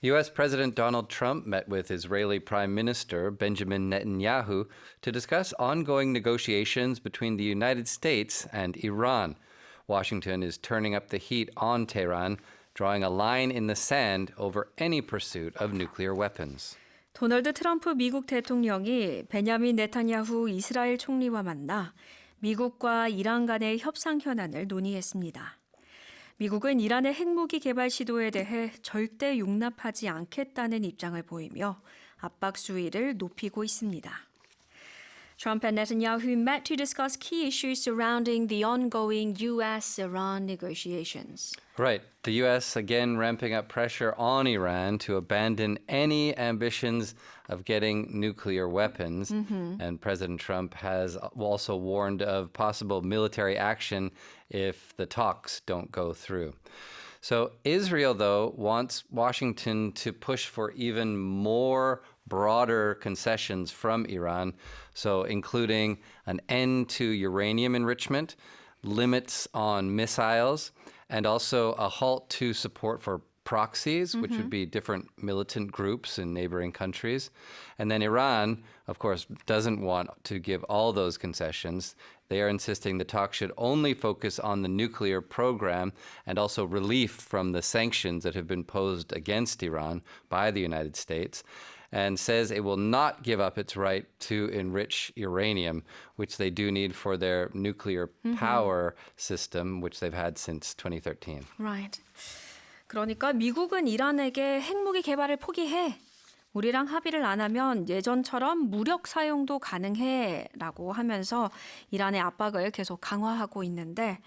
U.S. President Donald Trump met with Israeli Prime Minister Benjamin Netanyahu to discuss ongoing negotiations between the United States and Iran. Washington is turning up the heat on Tehran, drawing a line in the sand over any pursuit of nuclear weapons. 도널드 트럼프 미국 대통령이 베냐민 네타냐후 이스라엘 총리와 만나 미국과 이란 간의 협상 현안을 논의했습니다. 미국은 이란의 핵무기 개발 시도에 대해 절대 용납하지 않겠다는 입장을 보이며 압박 수위를 높이고 있습니다. Trump and Netanyahu met to discuss key issues surrounding the ongoing U.S.-Iran negotiations. Right. The U.S. again ramping up pressure on Iran to abandon any ambitions of getting nuclear weapons. And President Trump has also warned of possible military action if the talks don't go through. So Israel, though, wants Washington to push for even more broader concessions from Iran, so including an end to uranium enrichment, limits on missiles, and also a halt to support for proxies, which would be different militant groups in neighboring countries. And then Iran, of course, doesn't want to give all those concessions. They are insisting the talks should only focus on the nuclear program and also relief from the sanctions that have been posed against Iran by the United States, and says it will not give up its right to enrich uranium, which they do need for their nuclear power system, which they've had since 2013. Right. 그러니까 미국은 이란에게 핵무기 개발을 포기해. 우리랑 합의를 안 하면 예전처럼 무력 사용도 가능해라고 하면서 이란의 압박을 계속 강화하고 있는데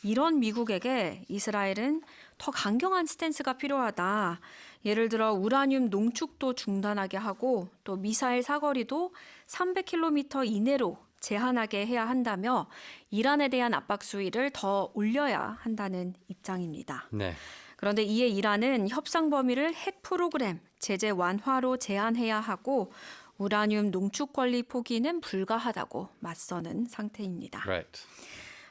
이런 미국에게 이스라엘은 더 강경한 스탠스가 필요하다. 예를 들어 우라늄 농축도 중단하게 하고 또 미사일 사거리도 300km 이내로 제한하게 해야 한다며 이란에 대한 압박 수위를 더 올려야 한다는 입장입니다. 네. 그런데 이에 이란은 협상 범위를 핵 프로그램, 제재 완화로 제한해야 하고 우라늄 농축 권리 포기는 불가하다고 맞서는 상태입니다. Right.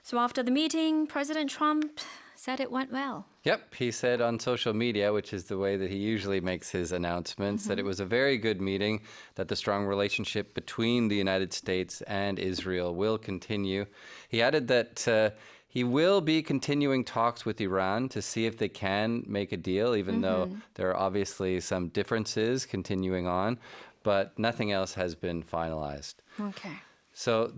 So after the meeting, President Trump said it went well. Yep, he said on social media, which is the way that he usually makes his announcements, that it was a very good meeting, that the strong relationship between the United States and Israel will continue. He added that he will be continuing talks with Iran to see if they can make a deal, even though there are obviously some differences continuing on, but nothing else has been finalized. Okay. So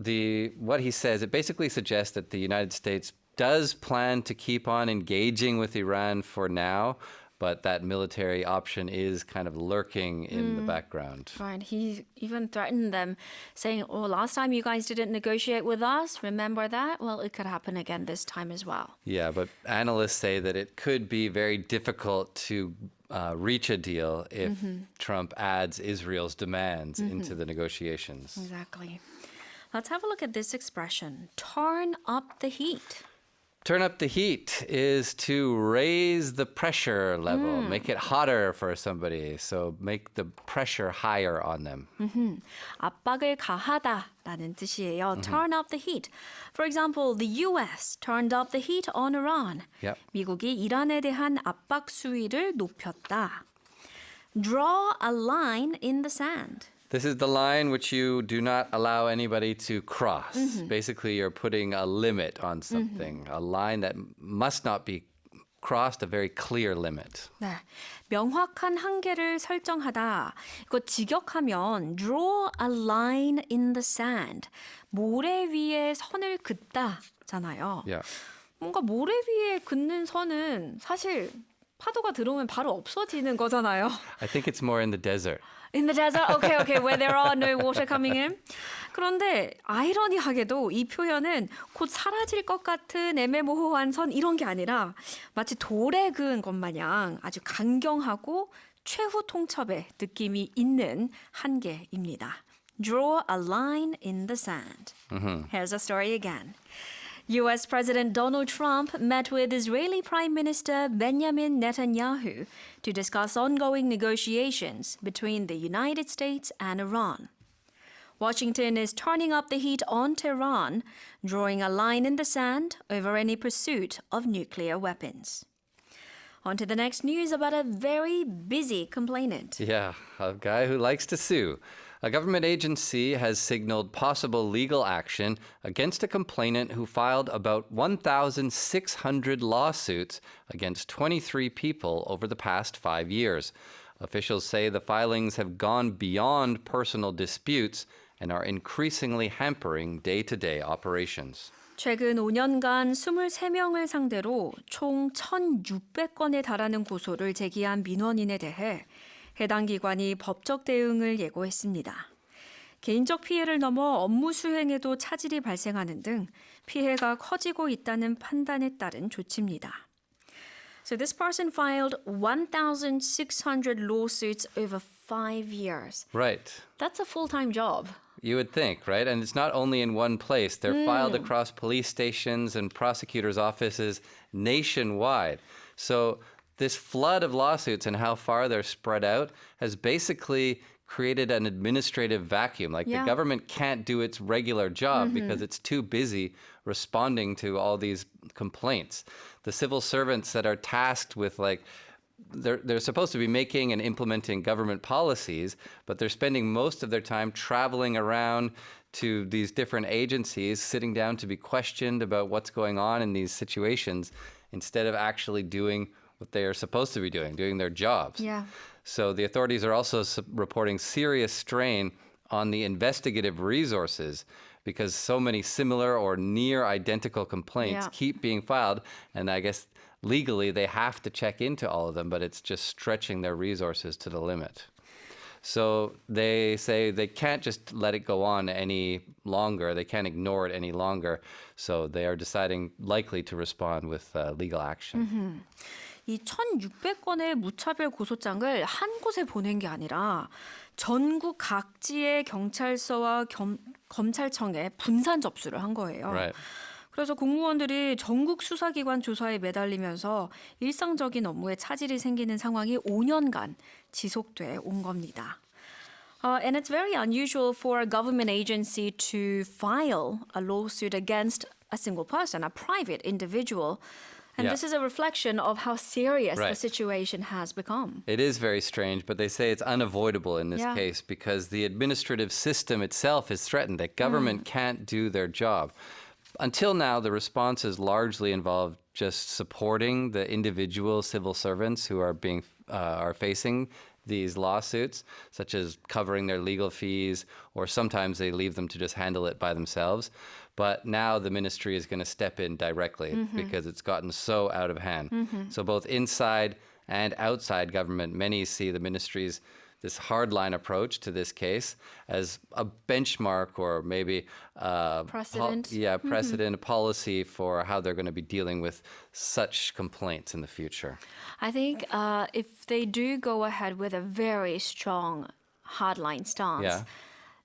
what he says, it basically suggests that the United States does plan to keep on engaging with Iran for now, but that military option is kind of lurking in the background. Right. He even threatened them, saying, oh, last time you guys didn't negotiate with us, remember that? Well, it could happen again this time as well. Yeah, but analysts say that it could be very difficult to reach a deal if Trump adds Israel's demands into the negotiations. Exactly. Let's have a look at this expression, turn up the heat. Turn up the heat is to raise the pressure level, make it hotter for somebody, so make the pressure higher on them. 압박을 가하다라는 뜻이에요. Turn up the heat. For example, the U.S. turned up the heat on Iran. Yep. 미국이 이란에 대한 압박 수위를 높였다. Draw a line in the sand. This is the line which you do not allow anybody to cross. Basically, you're putting a limit on something, a line that must not be crossed, a very clear limit. 네, 명확한 한계를 설정하다. 이거 직역하면 draw a line in the sand. 모래 위에 선을 긋다잖아요. Yeah. 뭔가 모래 위에 긋는 선은 사실 파도가 들어오면 바로 없어지는 거잖아요. I think it's more in the desert. In the desert? Okay, where there are no water coming in. 그런데 아이러니하게도 이 표현은 곧 사라질 것 같은 애매모호한 선 이런 게 아니라 마치 돌에 그은 것 마냥 아주 강경하고 최후 통첩의 느낌이 있는 한계입니다. Draw a line in the sand. Here's the story again. U.S. President Donald Trump met with Israeli Prime Minister Benjamin Netanyahu to discuss ongoing negotiations between the United States and Iran. Washington is turning up the heat on Tehran, drawing a line in the sand over any pursuit of nuclear weapons. On to the next news about a very busy complainant. Yeah, a guy who likes to sue. A government agency has signaled possible legal action against a complainant who filed about 1,600 lawsuits against 23 people over the past 5 years. Officials say the filings have gone beyond personal disputes and are increasingly hampering day-to-day operations. 최근 5년간 23명을 상대로 총 1,600건에 달하는 고소를 제기한 민원인에 대해 해당 기관이 법적 대응을 예고했습니다. 개인적 피해를 넘어 업무 수행에도 차질이 발생하는 등 피해가 커지고 있다는 판단에 따른 조치입니다. So this person filed 1,600 lawsuits over 5 years. Right. That's a full-time job. You would think, right? And it's not only in one place. They're filed across police stations and prosecutors' offices nationwide. So this flood of lawsuits and how far they're spread out has basically created an administrative vacuum. Like Yeah. the government can't do its regular job because it's too busy responding to all these complaints. The civil servants that are tasked with they're supposed to be making and implementing government policies, but they're spending most of their time traveling around to these different agencies, sitting down to be questioned about what's going on in these situations instead of actually doing what they are supposed to be doing their jobs. Yeah. So the authorities are also reporting serious strain on the investigative resources because so many similar or near identical complaints Yeah. keep being filed. And I guess legally they have to check into all of them, but it's just stretching their resources to the limit. So they say they can't just let it go on any longer. They can't ignore it any longer. So they are deciding likely to respond with legal action. 이 1,600건의 무차별 고소장을 한 곳에 보낸 게 아니라 전국 각지의 경찰서와 검찰청에 분산 접수를 한 거예요. Right. 그래서 공무원들이 전국 수사기관 조사에 매달리면서 일상적인 업무에 차질이 생기는 상황이 5년간 지속돼 온 겁니다. And it's very unusual for a government agency to file a lawsuit against a single person, a private individual. And Yeah. this is a reflection of how serious the Right. situation has become. It is very strange, but they say it's unavoidable in this Yeah. case because the administrative system itself is threatened, that government can't do their job. Until now, the response has largely involved just supporting the individual civil servants who are facing these lawsuits, such as covering their legal fees, or sometimes they leave them to just handle it by themselves. But now the ministry is going to step in directly because it's gotten so out of hand. So both inside and outside government, many see the ministry's this hardline approach to this case as a benchmark or maybe Precedent. precedent, a policy for how they're going to be dealing with such complaints in the future. I think if they do go ahead with a very strong hardline stance, Yeah.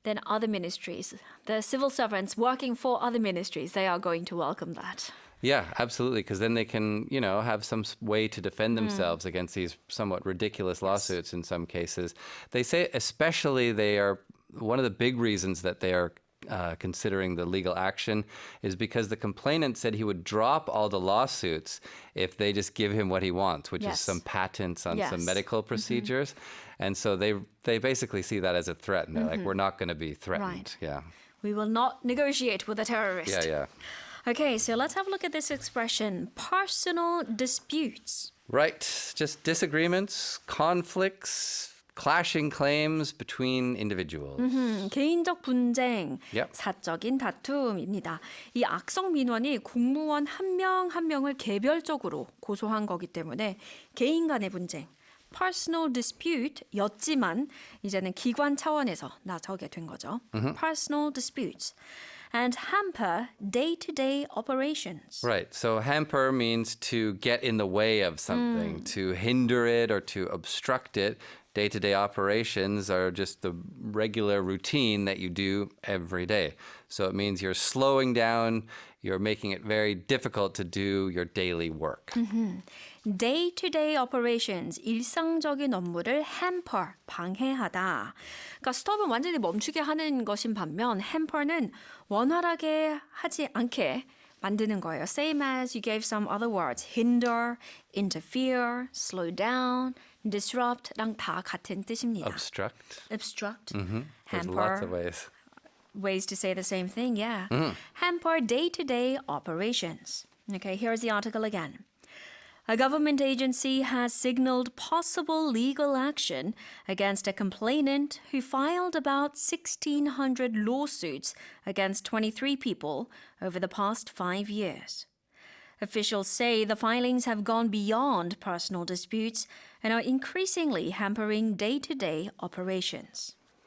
then other ministries, the civil servants working for other ministries, they are going to welcome that. Yeah, absolutely, because then they can, have some way to defend themselves against these somewhat ridiculous lawsuits in some cases. They say especially one of the big reasons that they are considering the legal action is because the complainant said he would drop all the lawsuits if they just give him what he wants, which is Yes. some patents on Yes. some medical procedures. And so they basically see that as a threat. And they're like, we're not going to be threatened. Right. Yeah. We will not negotiate with a terrorist. Yeah. Okay, so let's have a look at this expression, personal disputes. Right. Just disagreements, conflicts, clashing claims between individuals. 개인적 분쟁, Yep. 사적인 다툼입니다. 이 악성 민원이 공무원 한 명 한 명을 개별적으로 고소한 거기 때문에 개인 간의 분쟁, personal dispute였지만 이제는 기관 차원에서 나서게 된 거죠. Personal disputes. And hamper day-to-day operations. Right. So hamper means to get in the way of something, to hinder it or to obstruct it. Day-to-day operations are just the regular routine that you do every day. So it means you're slowing down, you're making it very difficult to do your daily work. Day-to-day operations, 일상적인 업무를 hamper, 방해하다. 그러니까 스톱은 완전히 멈추게 하는 것인 반면 hamper는 원활하게 하지 않게 만드는 거예요. Same as you gave some other words. hinder, interfere, slow down, disrupt랑 다 같은 뜻입니다. Obstruct. obstruct, There's lots of hamper, ways. ways to say the same thing, yeah. Hamper day-to-day operations. Okay, here's the article again. A government agency has signaled possible legal action against a complainant who filed about 1,600 lawsuits against 23 people over the past 5 years. Officials say the filings have gone beyond personal disputes and are increasingly hampering day-to-day operations.